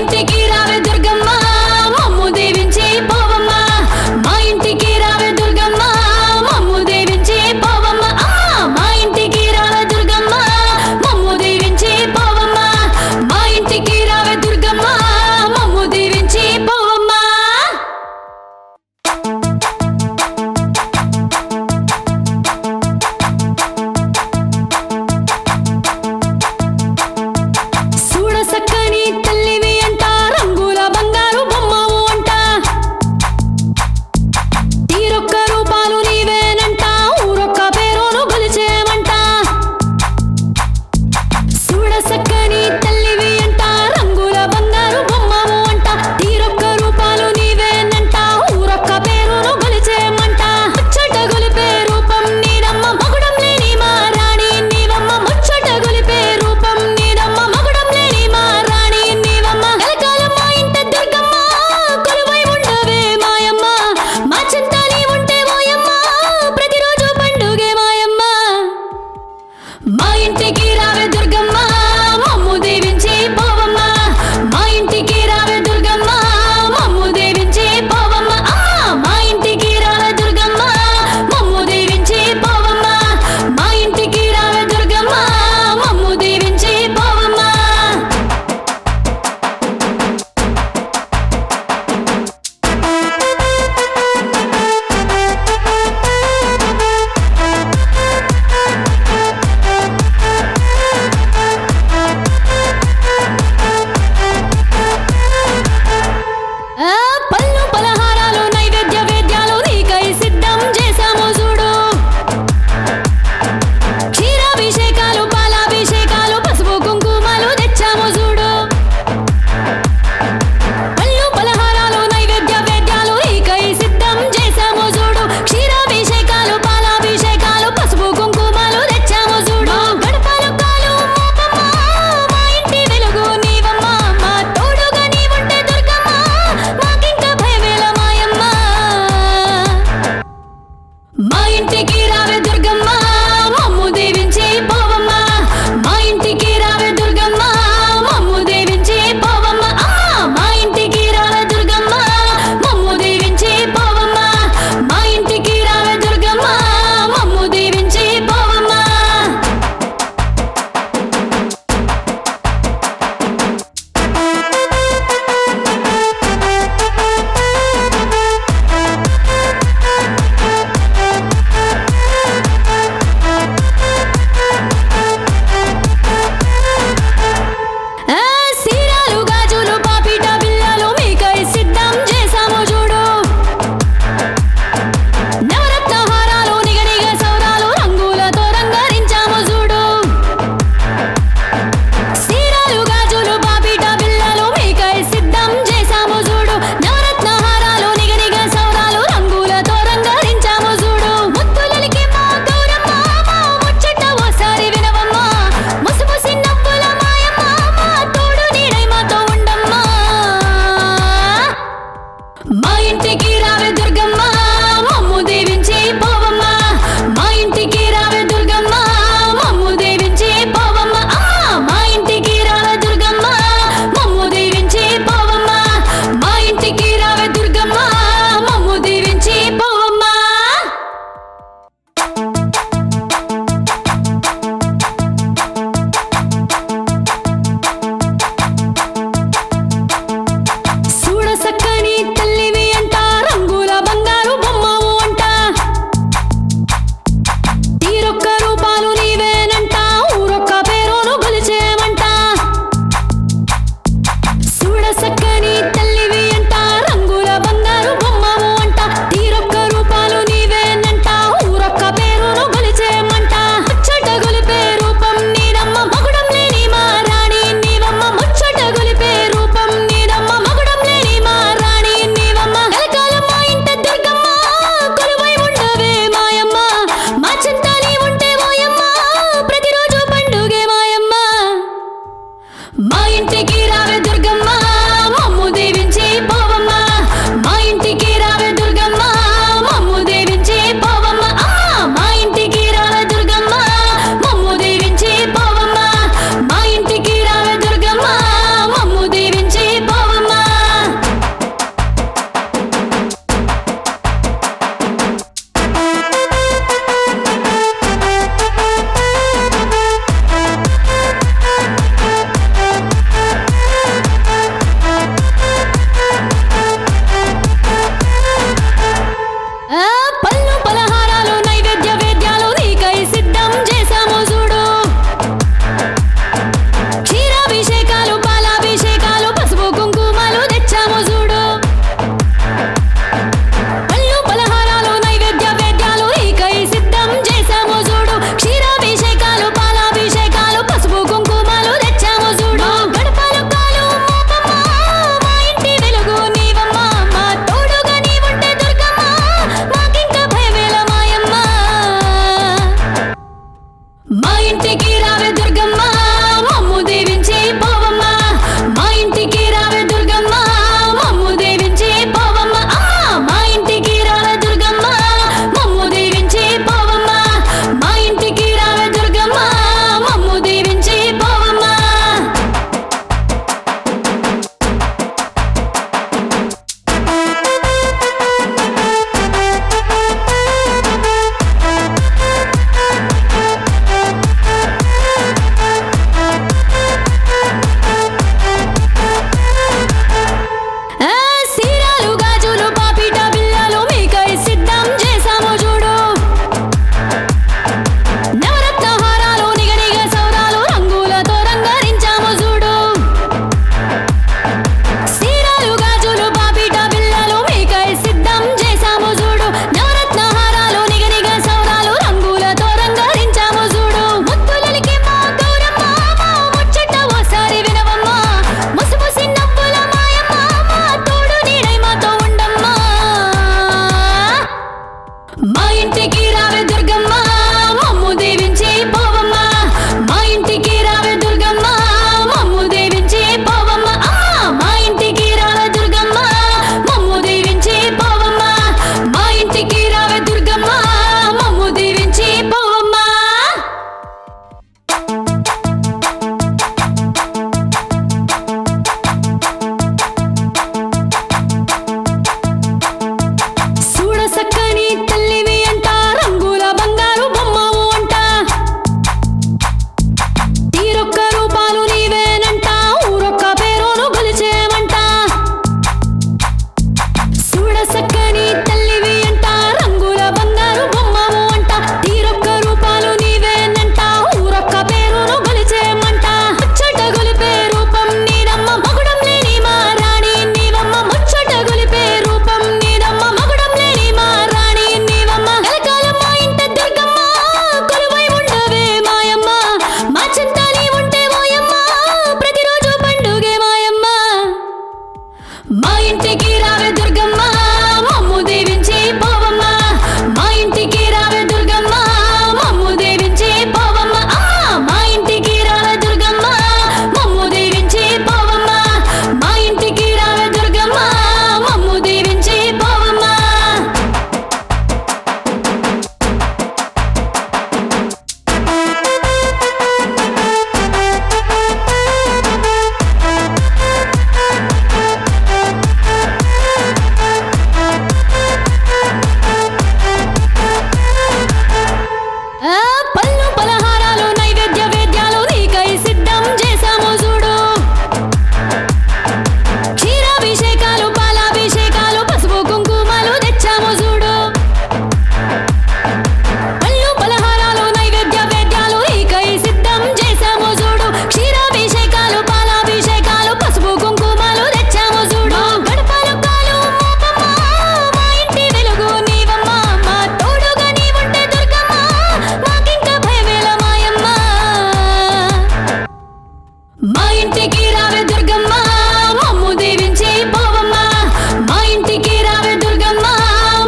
ఇంటికి రావే దుర్గమ్మ మమ్ము దీవించి పోవమ్మ మా ఇంటికి రావే దుర్గమ్మ మమ్ము దీవించి పోవమ్మ మా ఇంటికి రావే దుర్గమ్మ మమ్ము దీవించి పోవమ్మ మా ఇంటికి రావే దుర్గమ్మ మమ్ము దీవించి పోవమ్మ సూడ సక్కని తల్లివి అంట రంగుల మా ఇంటికి రావే దుర్గమ్మ మమ్ము దీవించి పోవమ్మ మా ఇంటికి రావే దుర్గమ్మ మమ్ము దీవించి పోవమ్మ మా ఇంటికి రావే దుర్గమ్మ మమ్ము దీవించి పోవమ్మ మా ఇంటికి రావే దుర్గమ్మ మమ్ము దీవించి పోవమ్మ పళ్ళు పలహారాలు నైవేద్య వేద్యాలు నీకై సిద్ధం చేశాము చూడు క్షీరాభిషేకాలు పాలాభిషేకాలు పసుపు కుంకుమలు తెచ్చాము చూడు పళ్ళు పలహారాలు నైవేద్య వేద్యాలు నీకై సిద్ధం చేశాము చూడు క్షీరాభిషేకాలు పాలాభిషేకాలు పసుపు కుంకుమలు తెచ్చాము చూడు గడపలు కాలు మోపమ్మ మా ఇంటి వెలుగు నీవమ్మ మా తోడుగా నీవుంటే దుర్గమ్మ మాకింక భయమేల మాయమ్మ మా ఇంటికి రావే దుర్గమ్మ మమ్ము దీవించి పోవమ్మ మా ఇంటికి రావే దుర్గమ్మ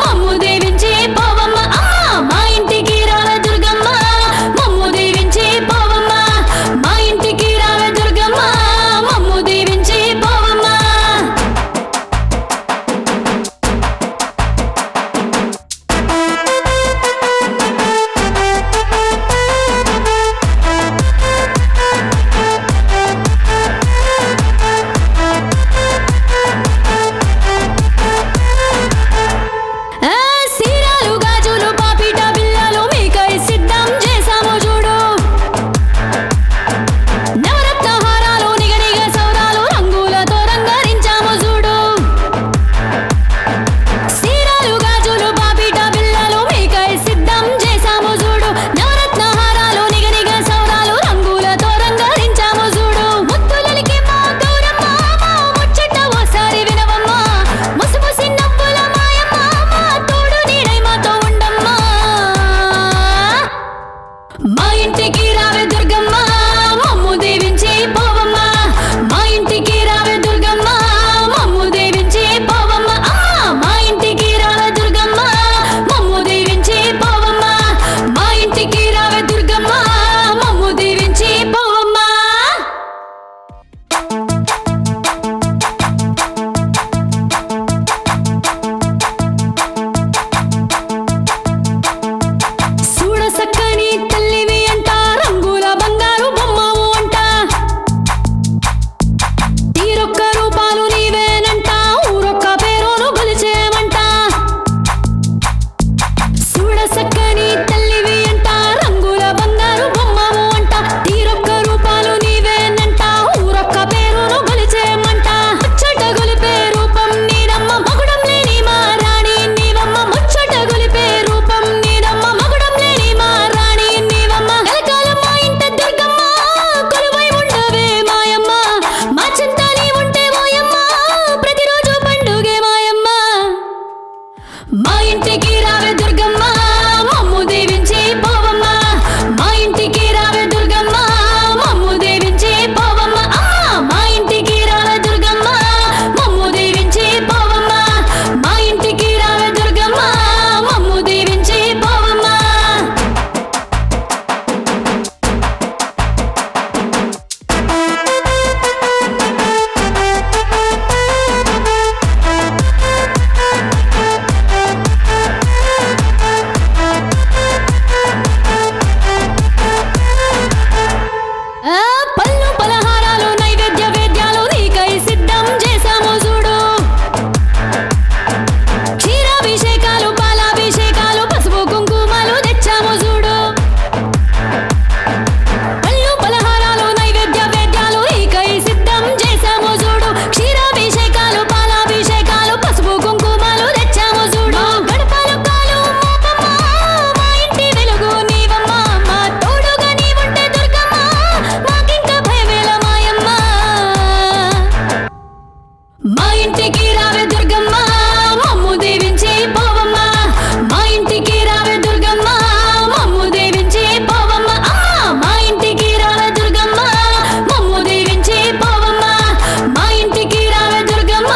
మమ్ము దీవించి పోవమ్మ మా ఇంటికి రావే దుర్గమ్మ మమ్ము దీవించి పోవమ్మ మా ఇంటికి రావే దుర్గమ్మ మమ్ము దీవించి పోవమ్మ సీరాలు గాజులు పాపిట బిళ్ళలు మీకై సిద్ధం చేశాము చూడు నవరత్న హారాలు నిగనిగ సౌరాలు రంగులతో రంగరించాము చూడు సీరాలు గాజులు పాపిట బిళ్ళలు మీకై సిద్ధం చేశాము చూడు నవరత్న హారాలు నిగనిగ సౌరాలు రంగులతో రంగరించాము చూడు ముత్తులలికి మా గౌరమ్మ మా ముచ్చట ఓసారి వినవమ్మ ముసిముసి నవ్వుల మాయమ్మ మా తోడు నీడై మాతో ఉండమ్మా మా ఇంటికి రావే దుర్గమ్మ మమ్ము దీవించి పోవమ్మ మా ఇంటికి రావే దుర్గమ్మ మమ్ము దీవించి పోవమ్మ మా ఇంటికి రావే దుర్గమ్మ మమ్ము దీవించి పోవమ్మ మా ఇంటికి రావే దుర్గమ్మ మమ్ము దీవించి పోవమ్మ చూడ సక్కని తల్లివి అంట రంగుల బంగారు బొమ్మవు అంట తీరొక్క రూపాలు నీవేనంట ఊరొక్క పేరును గొలిచేమంట చూడ సక్కని తల్లివి అంట రంగుల బంగారు బొమ్మవు అంట తీరొక్క రూపాలు నీవేనంట ఊరొక్క పేరును గొలిచేమంట ముచ్చట గొలిపే రూపం నీదమ్మ మగుడం లేని మా రాణి నీవమ్మ ముచ్చట గొలిపే రూపం నీదమ్మ మగుడం లేని మా రాణి నీవమ్మ కలకాలం మా ఇంట దుర్గమ్మ కొలువై ఉండవే మాయమ్మ మా చింత నీ ఉంటే ఓయమ్మ ప్రతిరోజు పండుగే మాయమ్మ మా ఇంటికి రావే దుర్గమ్మ మమ్ము దీవించి పోవమ్మ మా ఇంటికి రావే దుర్గమ్మ మమ్ము దీవించి పోవమ్మ మా ఇంటికి రావే దుర్గమ్మ మమ్ము దీవించి పోవమ్మ మా ఇంటికి రావే దుర్గమ్మ మమ్ము దీవించి పోవమ్మ పళ్ళు పలహారాలు నైవేద్య వేద్యాలు నీకై సిద్ధం చేశాము చూడు క్షీరాభిషేకాలు పాలాభిషేకాలు పసుపు కుంకుమలు తెచ్చాము చూడు పళ్ళు పలహారాలు నైవేద్య వేద్యాలు నీకై సిద్ధం చేశాము చూడు క్షీరాభిషేకాలు పాలాభిషేకాలు పసుపు కుంకుమలు తెచ్చాము చూడు గడపలు కాలు మోపమ్మ మా ఇంటి వెలుగు నీవమ్మ మా తోడుగా నీవుంటే దుర్గమ్మ మాకింక భయమేల మాయమ్మ మా ఇంటికి రావే దుర్గమ్మ మమ్ము దీవించి పోవమ్మ మా ఇంటికి రావే దుర్గమ్మ మమ్ము దీవించి పోవమ్మ మా ఇంటికి రావే దుర్గమ్మ మమ్ము దీవించి పోవమ్మ మా ఇంటికి రావే దుర్గమ్మ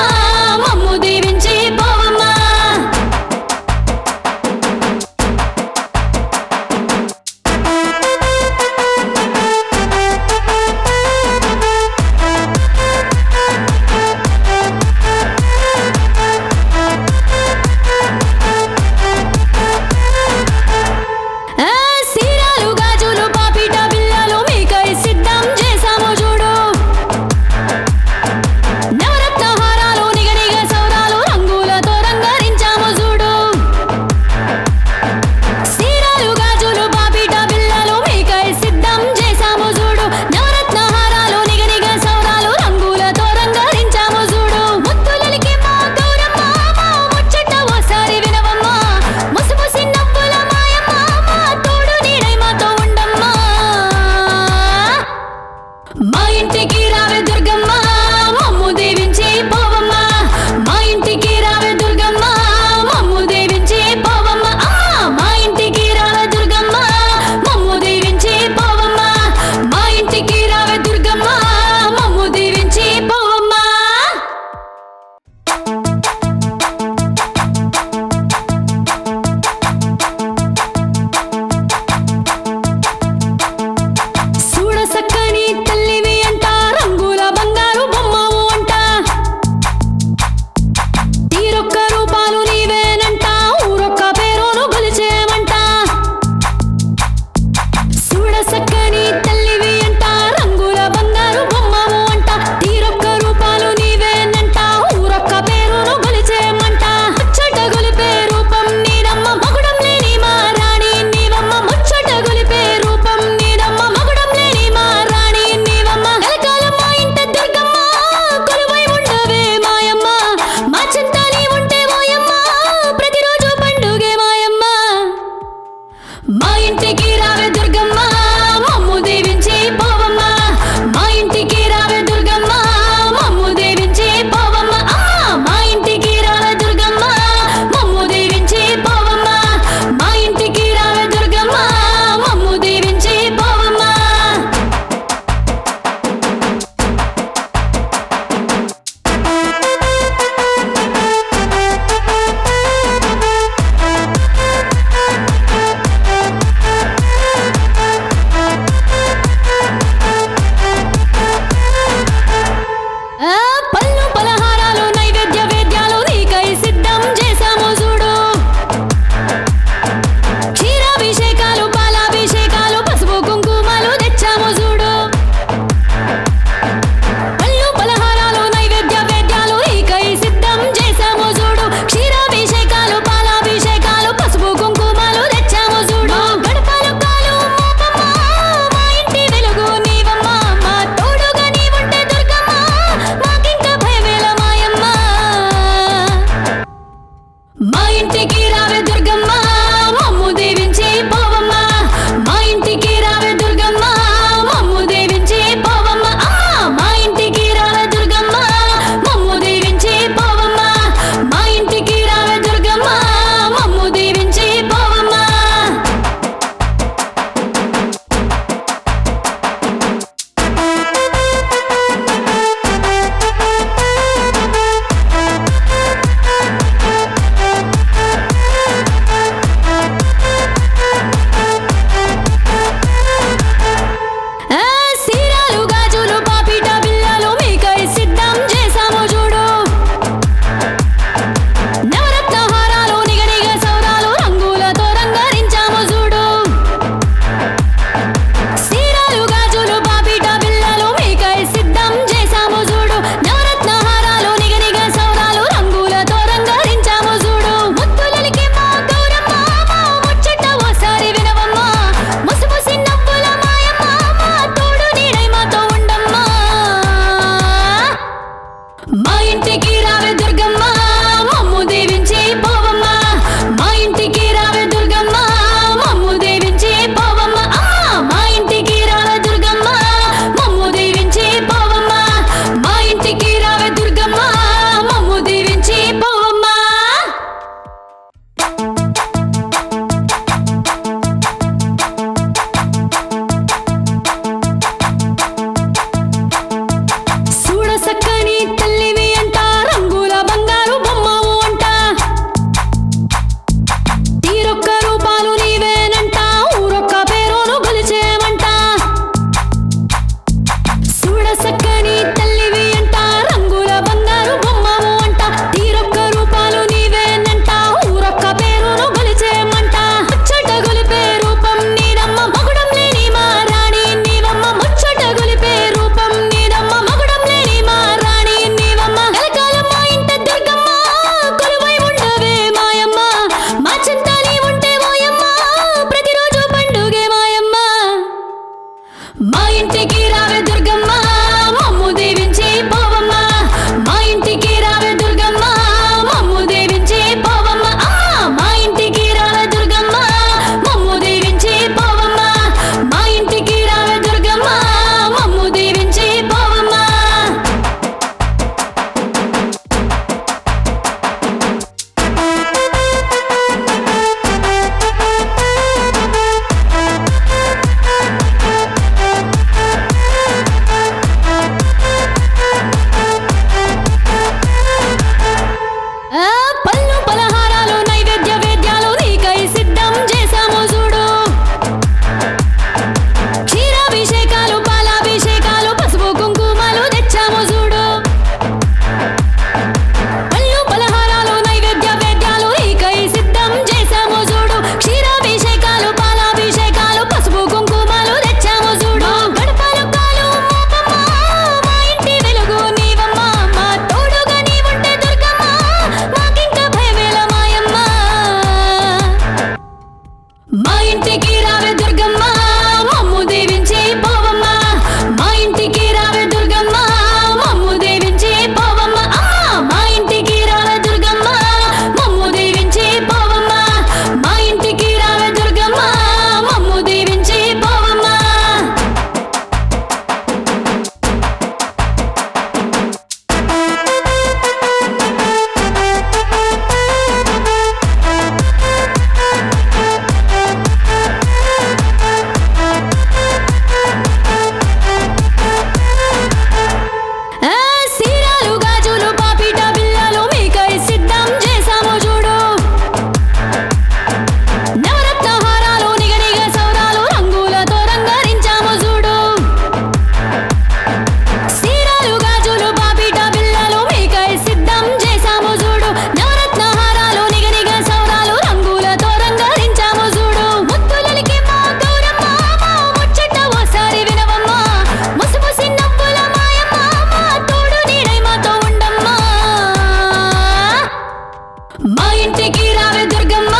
ఇంటికి రావే దుర్గమ్మ